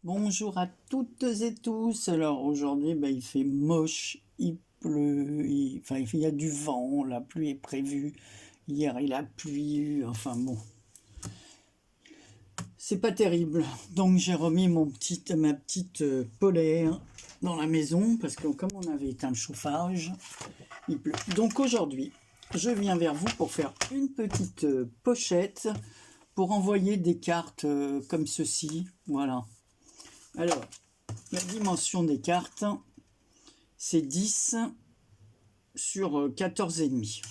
Bonjour à toutes et tous. Alors aujourd'hui, il fait moche, il pleut, il y a du vent, la pluie est prévue. Hier, il a plu, enfin bon, c'est pas terrible. Donc j'ai remis ma petite polaire dans la maison parce que comme on avait éteint le chauffage, il pleut. Donc aujourd'hui, je viens vers vous pour faire une petite pochette pour envoyer des cartes comme ceci. Voilà. Alors, la dimension des cartes, c'est 10 sur 14,5.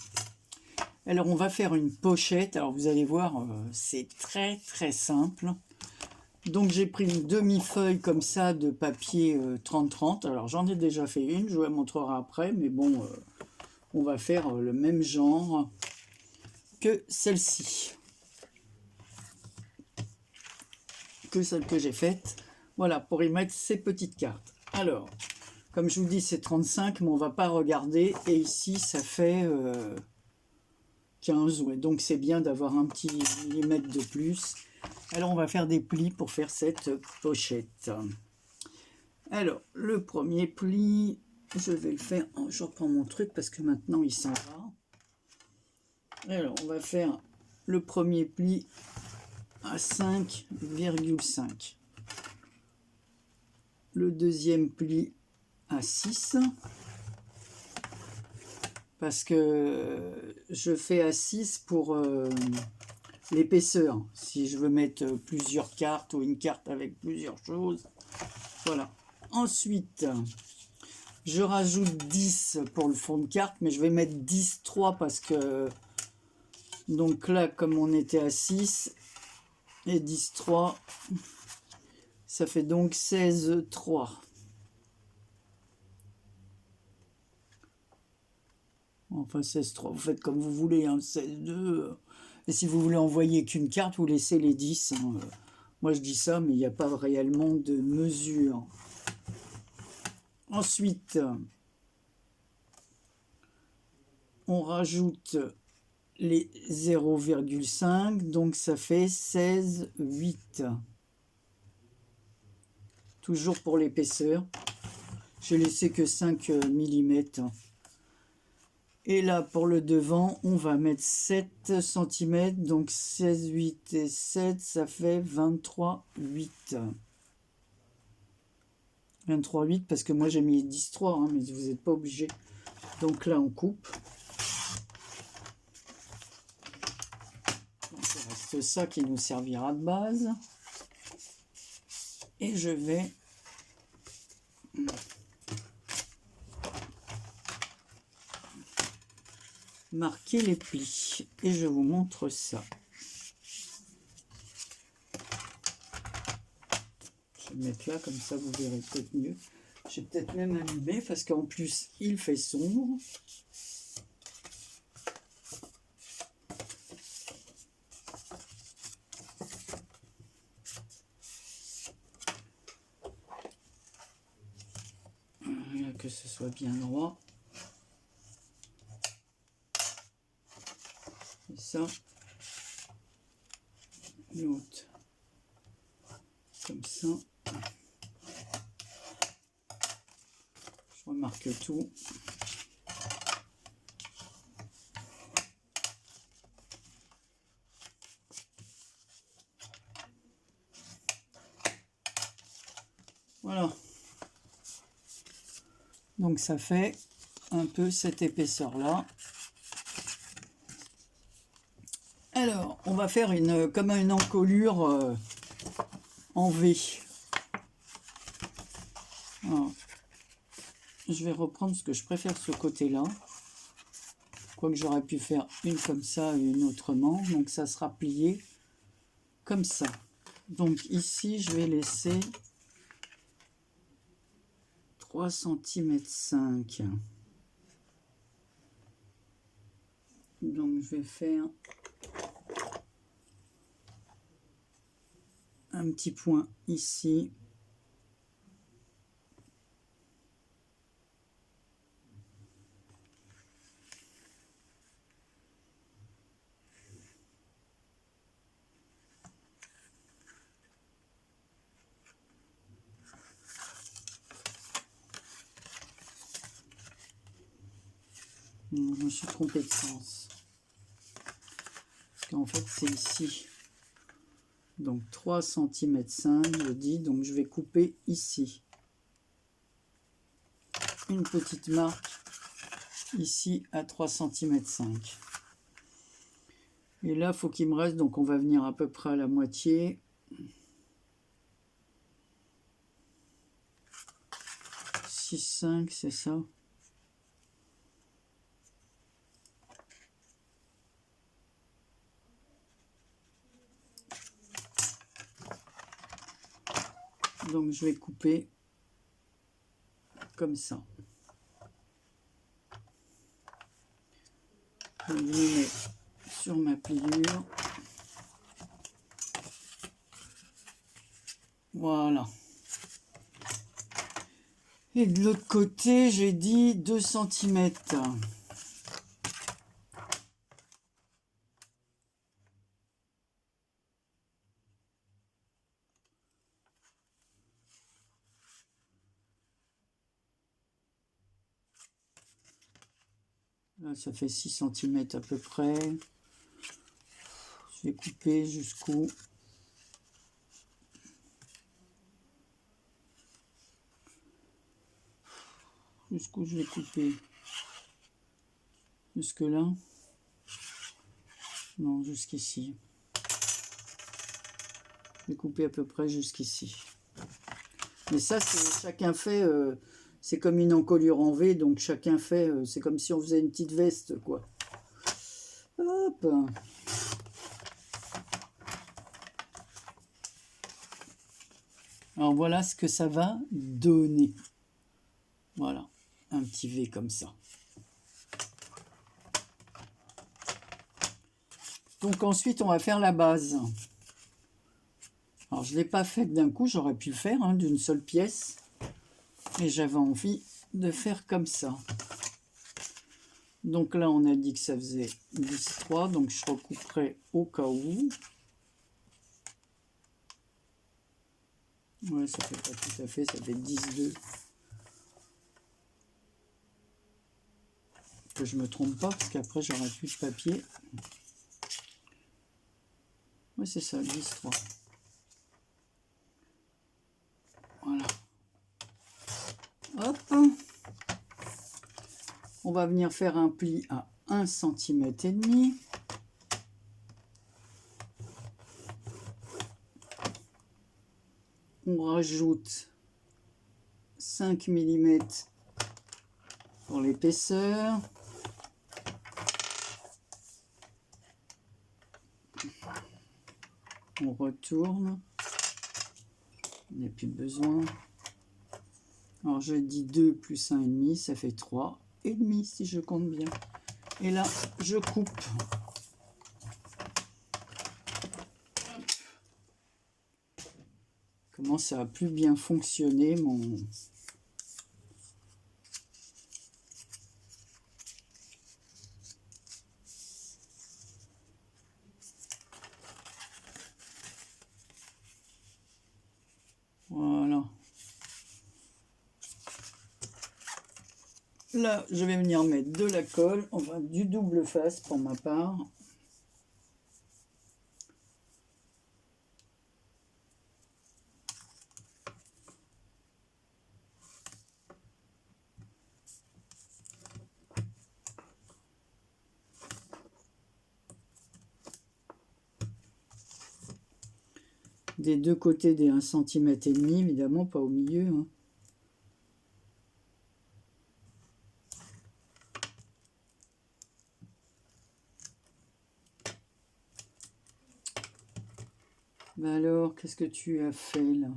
Alors, on va faire une pochette. Alors, vous allez voir, c'est très très simple. Donc, j'ai pris une demi-feuille comme ça de papier 30-30. Alors, j'en ai déjà fait une, je vous la montrerai après. Mais bon, on va faire le même genre que celle-ci. Que celle que j'ai faite. Voilà, pour y mettre ces petites cartes. Alors, comme je vous dis, c'est 35, mais on va pas regarder. Et ici, ça fait 15. Ouais. Donc, c'est bien d'avoir un petit millimètre de plus. Alors, on va faire des plis pour faire cette pochette. Alors, le premier pli, je vais le faire... Oh, je reprends mon truc parce que maintenant, il s'en va. Alors, on va faire le premier pli à 5,5. Le deuxième pli à 6. Parce que je fais à 6 pour l'épaisseur. Si je veux mettre plusieurs cartes ou une carte avec plusieurs choses. Voilà. Ensuite, je rajoute 10 pour le fond de carte, mais je vais mettre 10,3 parce que... Donc là, comme on était à 6, et 10,3, ça fait donc 16,3. Enfin, 16,3, vous faites comme vous voulez, hein, 16,2. Et si vous voulez envoyer qu'une carte, vous laissez les 10. Hein. Moi, je dis ça, mais il n'y a pas réellement de mesure. Ensuite, on rajoute les 0,5, donc ça fait 16,8. Toujours pour l'épaisseur. J'ai laissé que 5 mm. Et là, pour le devant, on va mettre 7 cm, donc 16,8 et 7, ça fait 23,8. 23,8 parce que moi j'ai mis 10,3, hein, mais vous n'êtes pas obligé. Donc là, on coupe. Donc, il reste ça qui nous servira de base. Et je vais marquer les plis. Et je vous montre ça. Je vais le mettre là, comme ça vous verrez peut-être mieux. J'ai peut-être même allumé parce qu'en plus il fait sombre. Que ce soit bien droit. Et ça, l'autre, comme ça. Je remarque tout. Voilà. Donc ça fait un peu cette épaisseur-là. Alors, on va faire comme une encolure en V. Alors, je vais reprendre ce que je préfère ce côté-là. Quoique j'aurais pu faire une comme ça et une autrement. Donc ça sera plié comme ça. Donc ici, je vais laisser 3,5 cm. Donc je vais faire un petit point ici. Non, je me suis trompée de sens. Parce qu'en fait, c'est ici. Donc 3 cm 5, je dis, donc je vais couper ici. Une petite marque ici à 3 cm 5. Et là, il faut qu'il me reste, donc on va venir à peu près à la moitié. 6,5, c'est ça? Donc je vais couper comme ça. Donc, je me mets sur ma pliure. Voilà. Et de l'autre côté, j'ai dit 2 cm. Là, ça fait 6 cm à peu près. Je vais couper jusqu'où? Jusqu'où je vais couper? Jusque là? Non, jusqu'ici. Je vais couper à peu près jusqu'ici. Mais ça, chacun fait, c'est comme une encolure en V, donc chacun fait, c'est comme si on faisait une petite veste, quoi. Hop. Alors voilà ce que ça va donner. Voilà, un petit V comme ça. Donc ensuite, on va faire la base. Alors je ne l'ai pas fait d'un coup, j'aurais pu le faire hein, d'une seule pièce. Et j'avais envie de faire comme ça. Donc là, on a dit que ça faisait 10,3, donc je recouperai au cas où. Ouais, ça fait pas tout à fait, ça fait 10,2. Que je me trompe pas, parce qu'après j'aurai plus de papier. Oui, c'est ça, 10,3. Voilà. Hop. On va venir faire un pli à 1,5 cm. On rajoute 5 mm pour l'épaisseur. On retourne. Il n'y a plus besoin. Alors je dis 2 plus 1,5, ça fait 3,5 si je compte bien. Et là, je coupe. Comment ça a plus bien fonctionné mon... Voilà. Là, je vais venir mettre de la colle, enfin du double face pour ma part. Des deux côtés des 1,5 cm, évidemment, pas au milieu. Hein. Bah alors, qu'est-ce que tu as fait là?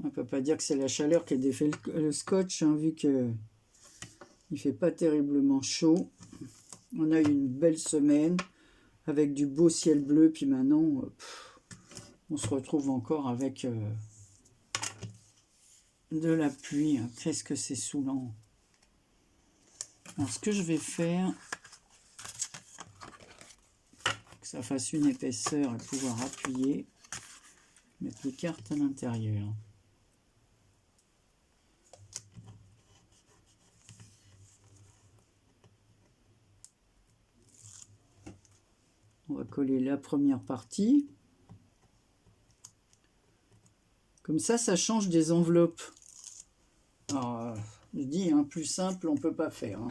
On ne peut pas dire que c'est la chaleur qui a défait le scotch, hein, vu que il fait pas terriblement chaud. On a eu une belle semaine avec du beau ciel bleu, puis maintenant, on se retrouve encore avec de la pluie. Qu'est-ce que c'est saoulant. Alors, ce que je vais faire, que ça fasse une épaisseur et pouvoir appuyer, mettre les cartes à l'intérieur. On va coller la première partie. Comme ça change des enveloppes. Alors, je dis, hein, plus simple, on ne peut pas faire. Hein.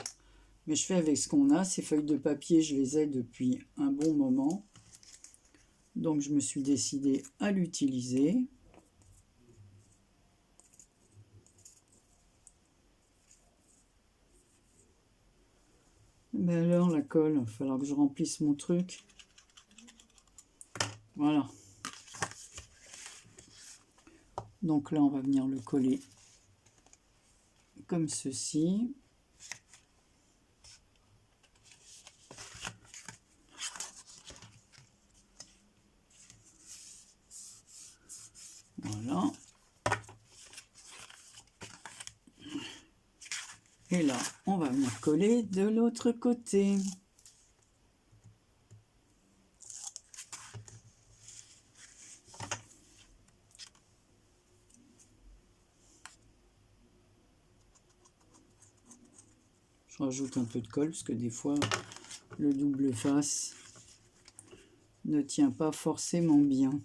Mais je fais avec ce qu'on a. Ces feuilles de papier, je les ai depuis un bon moment. Donc, je me suis décidé à l'utiliser. Mais alors, la colle, il va falloir que je remplisse mon truc. Voilà. Donc là, on va venir le coller comme ceci. Voilà. Et là, on va venir coller de l'autre côté. Je rajoute un peu de colle parce que des fois, le double face ne tient pas forcément bien.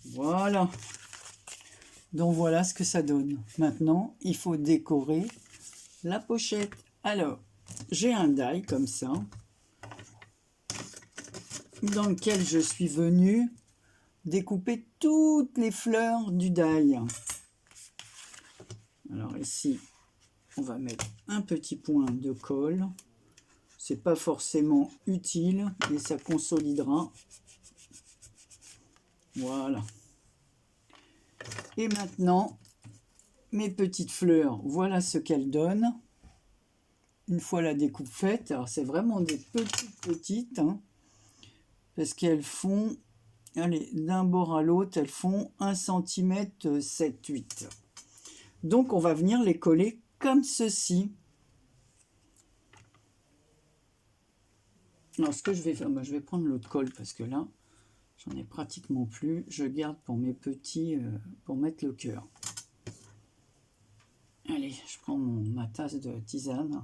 Voilà. Donc voilà ce que ça donne. Maintenant, il faut décorer la pochette. Alors, j'ai un die comme ça, dans lequel je suis venu découper toutes les fleurs du die. Alors ici, on va mettre un petit point de colle. C'est pas forcément utile, mais ça consolidera. Voilà. Et maintenant, mes petites fleurs, voilà ce qu'elles donnent. Une fois la découpe faite, alors c'est vraiment des petites, hein, parce qu'elles font, allez, d'un bord à l'autre, elles font 1 cm 7-8. Donc on va venir les coller comme ceci. Alors ce que je vais faire, je vais prendre l'autre colle parce que là, j'en ai pratiquement plus. Je garde pour mes petits, pour mettre le cœur. Allez, je prends ma tasse de tisane.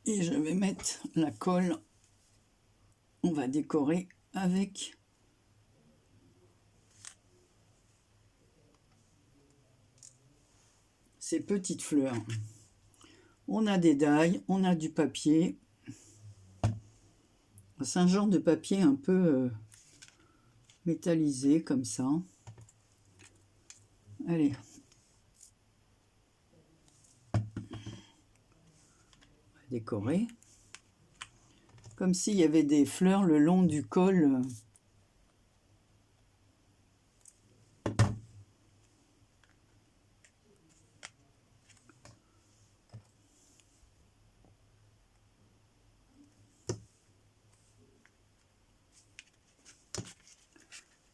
Et je vais mettre la colle. On va décorer avec ces petites fleurs. On a des die, on a du papier. C'est un genre de papier un peu métallisé comme ça. Allez. On va décorer. Comme s'il y avait des fleurs le long du col.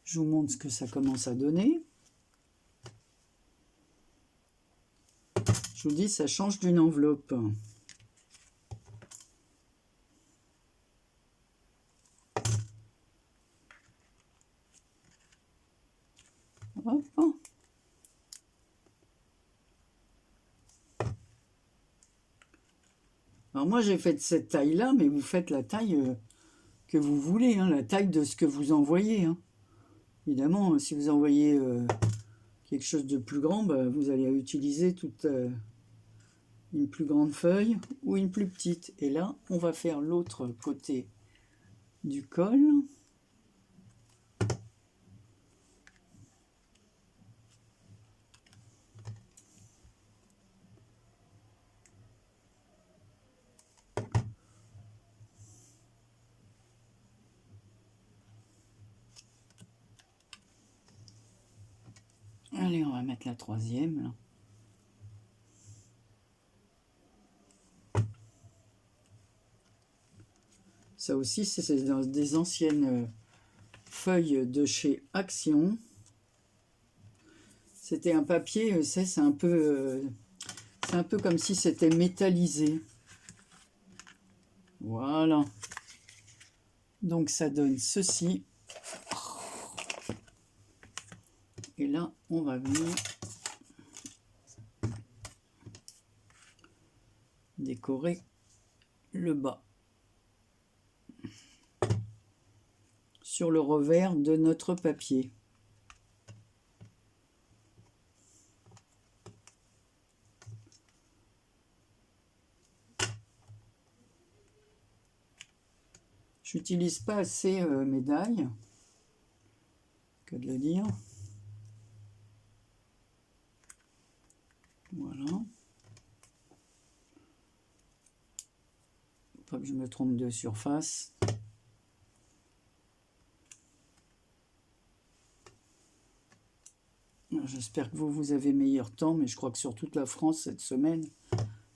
Je vous montre ce que ça commence à donner. Je vous dis, ça change d'une enveloppe. Hop. Alors moi j'ai fait cette taille-là, mais vous faites la taille que vous voulez, hein, la taille de ce que vous envoyez. Hein. Évidemment, si vous envoyez quelque chose de plus grand, vous allez utiliser toute une plus grande feuille ou une plus petite. Et là, on va faire l'autre côté du col. Allez, on va mettre la troisième là. Ça aussi, c'est dans des anciennes feuilles de chez Action. C'était un papier, c'est un peu comme si c'était métallisé. Voilà. Donc ça donne ceci. Et là, on va venir décorer le bas sur le revers de notre papier. J'utilise pas assez médailles, que de le dire. Voilà. Pas que je me trompe de surface. J'espère que vous avez meilleur temps, mais je crois que sur toute la France, cette semaine,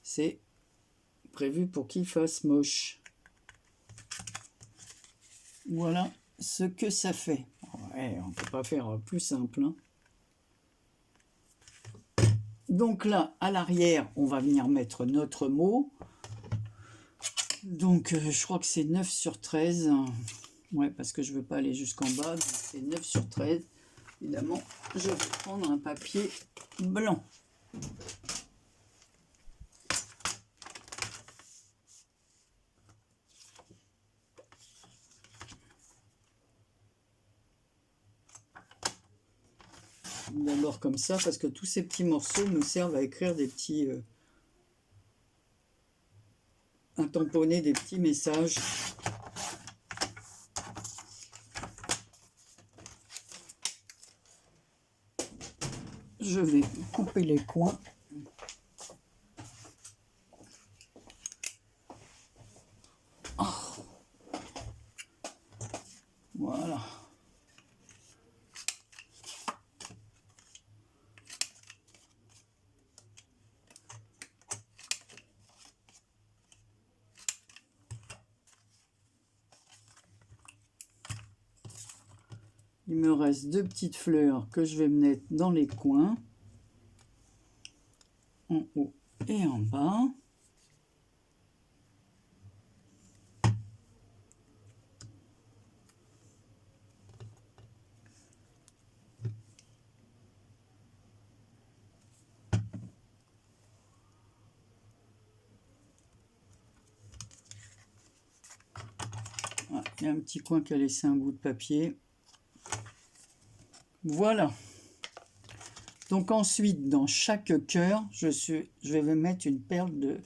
c'est prévu pour qu'il fasse moche. Voilà ce que ça fait. Ouais, on ne peut pas faire plus simple, hein. Donc là, à l'arrière, on va venir mettre notre mot. Donc, je crois que c'est 9 sur 13. Ouais, parce que je ne veux pas aller jusqu'en bas. C'est 9 sur 13. Évidemment, je vais prendre un papier blanc. D'abord comme ça, parce que tous ces petits morceaux me servent à écrire des petits... à tamponner des petits messages. Je vais couper les coins. Oh. Voilà. Il me reste deux petites fleurs que je vais mettre dans les coins, en haut et en bas. Ah, il y a un petit coin qui a laissé un bout de papier. Voilà. Donc ensuite, dans chaque cœur, je vais mettre une perle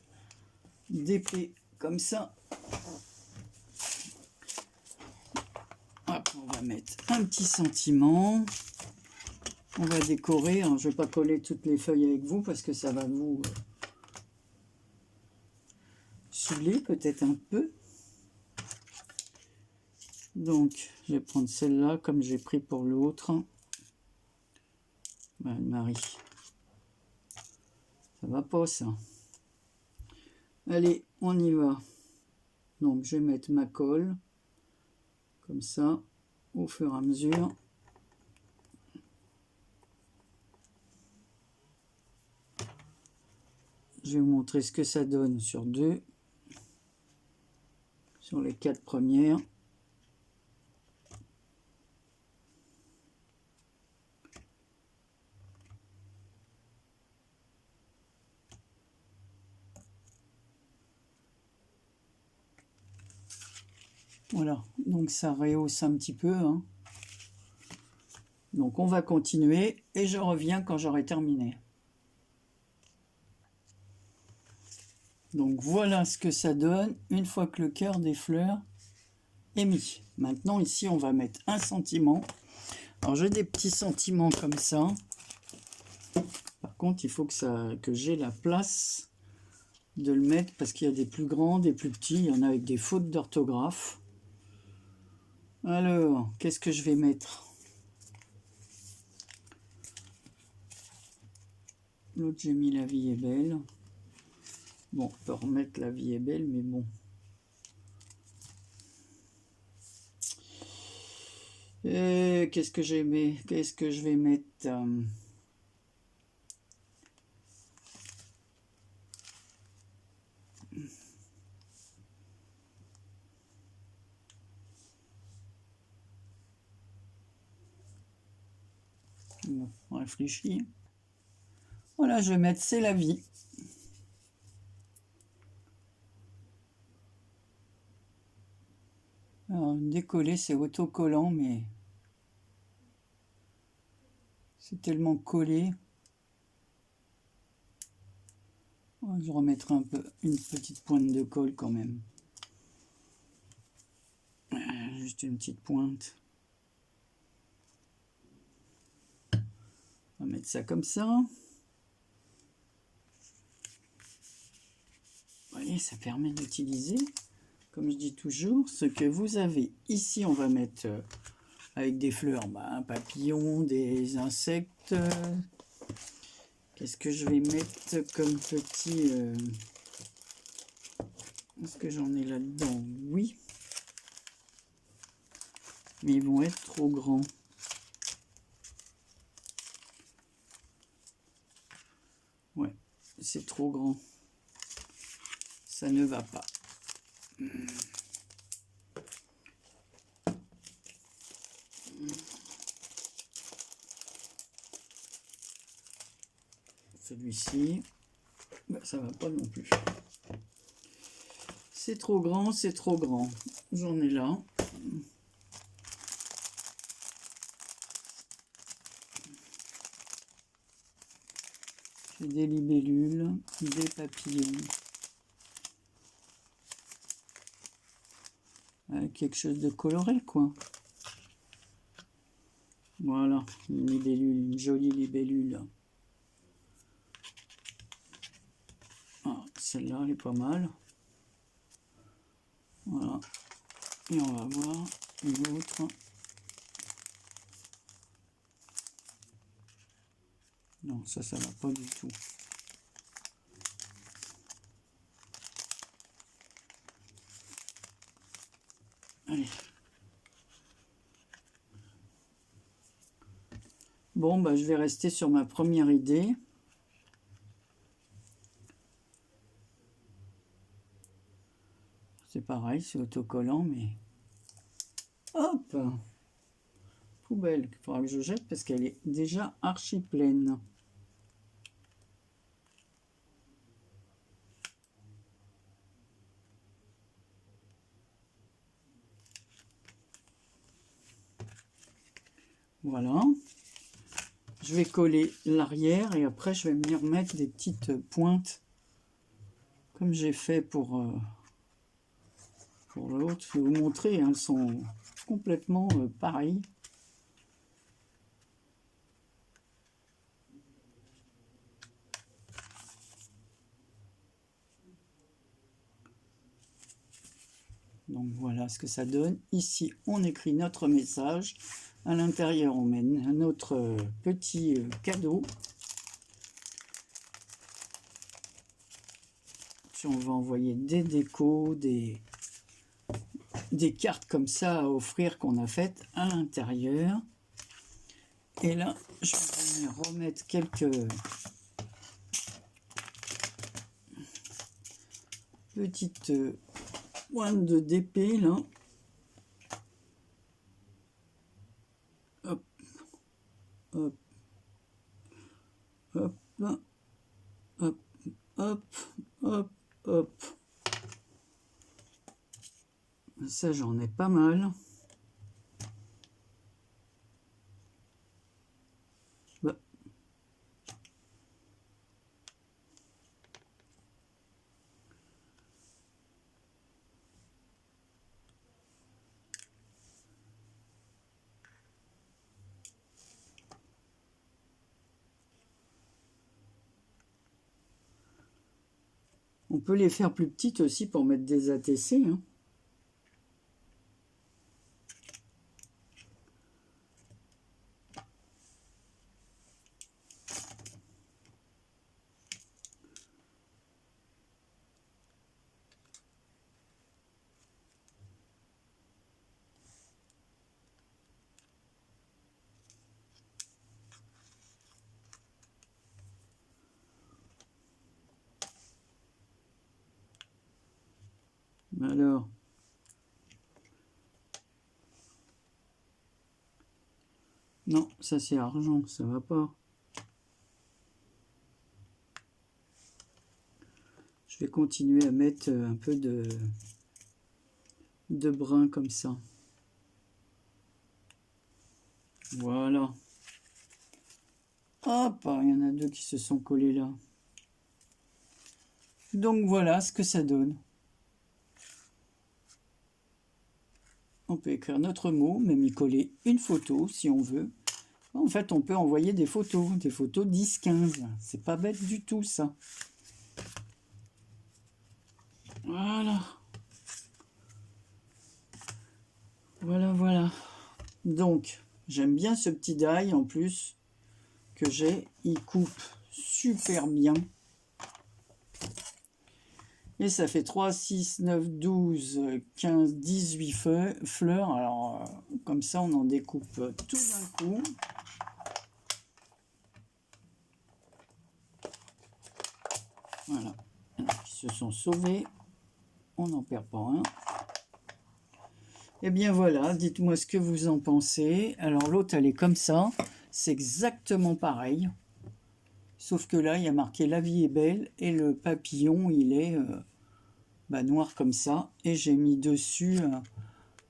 d'épée, comme ça. Hop, on va mettre un petit sentiment. On va décorer. Alors, je ne vais pas coller toutes les feuilles avec vous, parce que ça va vous saouler peut-être un peu. Donc, je vais prendre celle-là, comme j'ai pris pour l'autre. Marie, ça va pas ça. Allez, on y va. Donc je vais mettre ma colle comme ça au fur et à mesure. Je vais vous montrer ce que ça donne sur les 4 premières. Voilà, donc ça rehausse un petit peu, hein. Donc on va continuer et je reviens quand j'aurai terminé. Donc voilà ce que ça donne une fois que le cœur des fleurs est mis. Maintenant ici on va mettre un sentiment. Alors j'ai des petits sentiments comme ça. Par contre il faut que j'ai la place de le mettre, parce qu'il y a des plus grands, des plus petits, il y en a avec des fautes d'orthographe. Alors, qu'est-ce que je vais mettre? L'autre, j'ai mis La vie est belle. Bon, on peut remettre La vie est belle, mais bon. Et qu'est-ce que j'ai mis? Qu'est-ce que je vais mettre? Bon, on réfléchit. Voilà, je vais mettre C'est la vie. Alors, décoller, c'est autocollant, mais c'est tellement collé. Je remettrai un peu une petite pointe de colle quand même. Juste une petite pointe. On va mettre ça comme ça. Vous voyez, ça permet d'utiliser, comme je dis toujours, ce que vous avez. Ici, on va mettre avec des fleurs, un papillon, des insectes. Qu'est-ce que je vais mettre comme petit... Est-ce que j'en ai là-dedans? Oui. Mais ils vont être trop grands. Ouais, c'est trop grand. Ça ne va pas. Celui-ci, ça va pas non plus. C'est trop grand, c'est trop grand. J'en ai là. J'ai des libellules, des papillons. Quelque chose de coloré, quoi. Voilà, une libellule, une jolie libellule. Ah, celle-là, elle est pas mal. Voilà. Et on va voir une autre. Non, ça va pas du tout. Allez. Bon, bah, je vais rester sur ma première idée. C'est pareil, c'est autocollant, mais... Hop! Poubelle, il faudra que je jette parce qu'elle est déjà archi pleine. Voilà. Je vais coller l'arrière et après je vais venir mettre des petites pointes comme j'ai fait pour l'autre. Je vais vous montrer, hein, elles sont complètement pareilles. Donc voilà ce que ça donne. Ici, on écrit notre message. À l'intérieur, on met notre petit cadeau. Si on veut envoyer des décos, des cartes comme ça à offrir qu'on a faites à l'intérieur. Et là, je vais remettre quelques petites pointes de DP là. Hop, hop, hop, hop, hop, hop, hop. Ça, j'en ai pas mal. Bah. On peut les faire plus petites aussi pour mettre des ATC. Hein. Alors, non, ça c'est argent, ça va pas. Je vais continuer à mettre un peu de brun comme ça. Voilà. Hop, il y en a deux qui se sont collés là. Donc voilà ce que ça donne. On peut écrire notre mot, même y coller une photo si on veut. En fait, on peut envoyer des photos 10-15. C'est pas bête du tout ça. Voilà. Voilà. Donc, j'aime bien ce petit die en plus que j'ai. Il coupe super bien. Et ça fait 3, 6, 9, 12, 15, 18 fleurs. Alors, comme ça, on en découpe tout d'un coup. Voilà. Ils se sont sauvés. On n'en perd pas un. Et bien voilà, dites-moi ce que vous en pensez. Alors, l'autre, elle est comme ça. C'est exactement pareil. Sauf que là, il y a marqué « La vie est belle » et le papillon, il est noir comme ça. Et j'ai mis dessus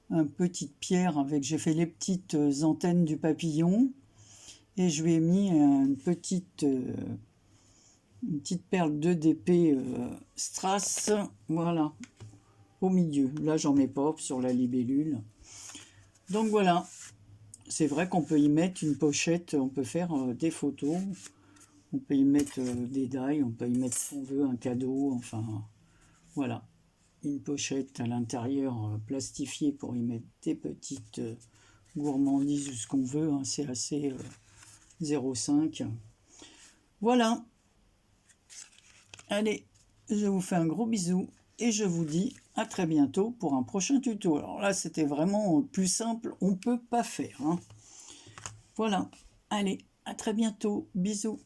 une petite pierre avec... J'ai fait les petites antennes du papillon. Et je lui ai mis une petite perle d'EDP strass. Voilà. Au milieu. Là, j'en mets pas sur la libellule. Donc voilà. C'est vrai qu'on peut y mettre une pochette. On peut faire des photos. On peut y mettre des die, on peut y mettre ce qu'on veut, un cadeau, enfin, voilà. Une pochette à l'intérieur plastifiée pour y mettre des petites gourmandises ou ce qu'on veut, hein, c'est assez 0,5. Voilà. Allez, je vous fais un gros bisou et je vous dis à très bientôt pour un prochain tuto. Alors là, c'était vraiment plus simple, on ne peut pas faire. Hein. Voilà. Allez, à très bientôt. Bisous.